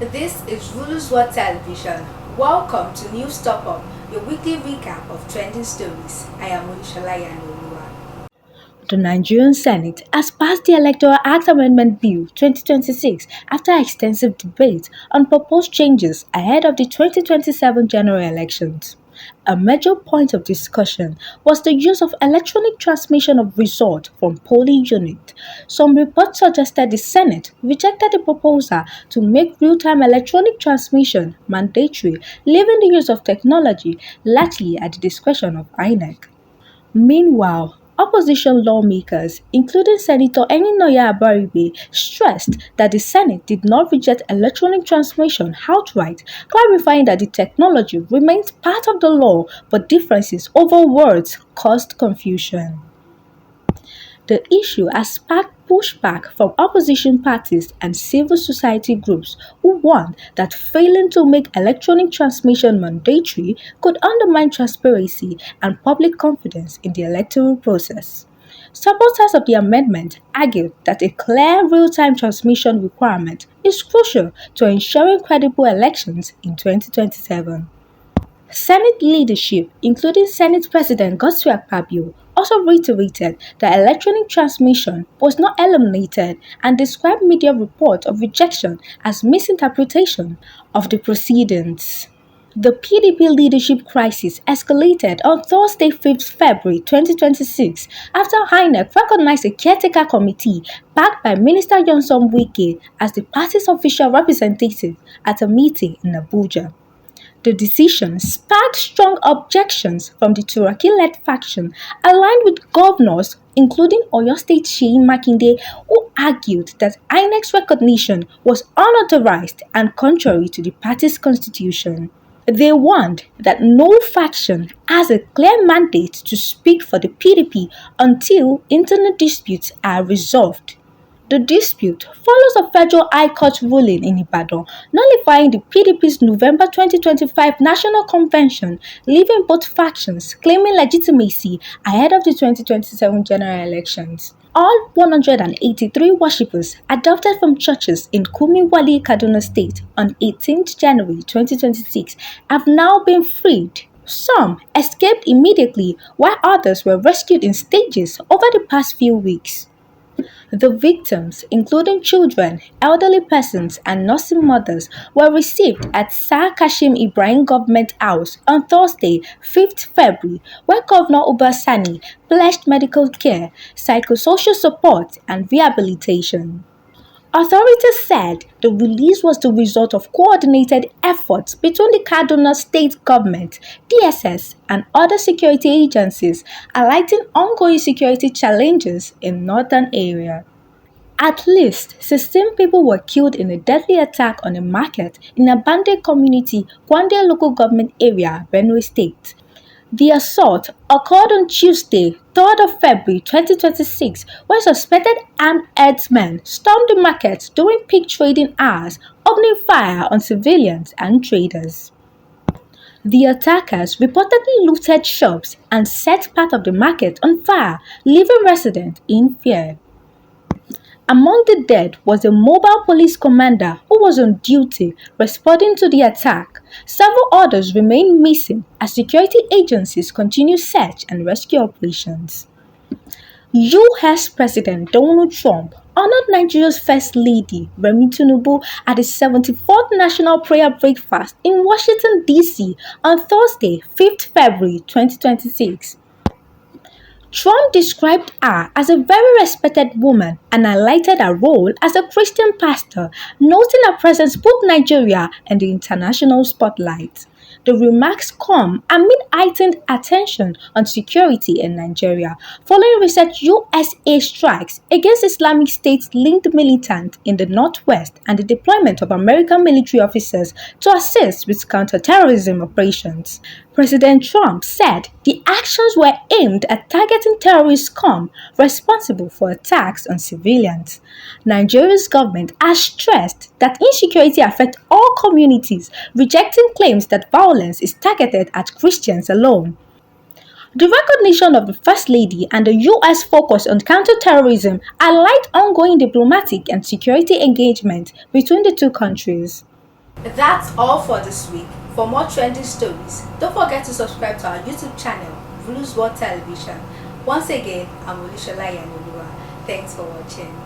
This is Rulus Television. Welcome to NEWSTOP, your weekly recap of trending stories. I am Enyinnaya Abaribe. The Nigerian Senate has passed the Electoral Act Amendment Bill 2026 after extensive debate on proposed changes ahead of the 2027 general elections. A major point of discussion was the use of electronic transmission of results from polling units. Some reports suggested the Senate rejected the proposal to make real-time electronic transmission mandatory, leaving the use of technology largely at the discretion of INEC. Meanwhile, opposition lawmakers, including Senator Enyinnaya Abaribe, stressed that the Senate did not reject electronic transmission outright, clarifying that the technology remains part of the law but differences over words caused confusion. The issue has sparked pushback from opposition parties and civil society groups who warn that failing to make electronic transmission mandatory could undermine transparency and public confidence in the electoral process. Supporters of the amendment argued that a clear real-time transmission requirement is crucial to ensuring credible elections in 2027. Senate leadership, including Senate President Godswill Akpabio, also reiterated that electronic transmission was not eliminated and described media reports of rejection as misinterpretation of the proceedings. The PDP leadership crisis escalated on Thursday, 5th February 2026 after INEC recognized a caretaker committee backed by Minister Nyesom Wike as the party's official representative at a meeting in Abuja. The decision sparked strong objections from the Turaki-led faction aligned with governors including Oyo State Seyi Makinde, who argued that INEC's recognition was unauthorized and contrary to the party's constitution. They warned that no faction has a clear mandate to speak for the PDP until internal disputes are resolved. The dispute follows a federal high court ruling in Ibadan nullifying the PDP's November 2025 National Convention, leaving both factions claiming legitimacy ahead of the 2027 general elections. All 183 worshippers adopted from churches in Kumi Wali, Kaduna State on 18th January 2026 have now been freed. Some escaped immediately while others were rescued in stages over the past few weeks. The victims, including children, elderly persons, and nursing mothers, were received at Sir Kashim Ibrahim Government House on Thursday, 5th February, where Governor Uba Sani pledged medical care, psychosocial support, and rehabilitation. Authorities said the release was the result of coordinated efforts between the Kaduna State Government, DSS, and other security agencies, highlighting ongoing security challenges in northern area. At least 16 people were killed in a deadly attack on a market in a bandit community, Gwande local government area, Benue State. The assault occurred on Tuesday, 3rd of February 2026, when suspected armed herdsmen stormed the market during peak trading hours, opening fire on civilians and traders. The attackers reportedly looted shops and set part of the market on fire, leaving residents in fear. Among the dead was a mobile police commander who was on duty responding to the attack. Several others remain missing as security agencies continue search and rescue operations. US President Donald Trump honored Nigeria's First Lady, Remi Tinubu, at the 74th National Prayer Breakfast in Washington, D.C. on Thursday, 5th February 2026. Trump described her as a very respected woman and highlighted her role as a Christian pastor, noting her presence put Nigeria in the international spotlight. The remarks come amid heightened attention on security in Nigeria, following recent USA strikes against Islamic State-linked militants in the northwest and the deployment of American military officers to assist with counterterrorism operations. President Trump said the actions were aimed at targeting terrorist scum responsible for attacks on civilians. Nigeria's government has stressed that insecurity affects all communities, rejecting claims that violence is targeted at Christians alone. The recognition of the First Lady and the U.S. focus on counterterrorism highlight ongoing diplomatic and security engagement between the two countries. That's all for this week. For more trending stories, don't forget to subscribe to our YouTube channel, Blues World Television. Once again, I'm Olushola Yanoluwa. Thanks for watching.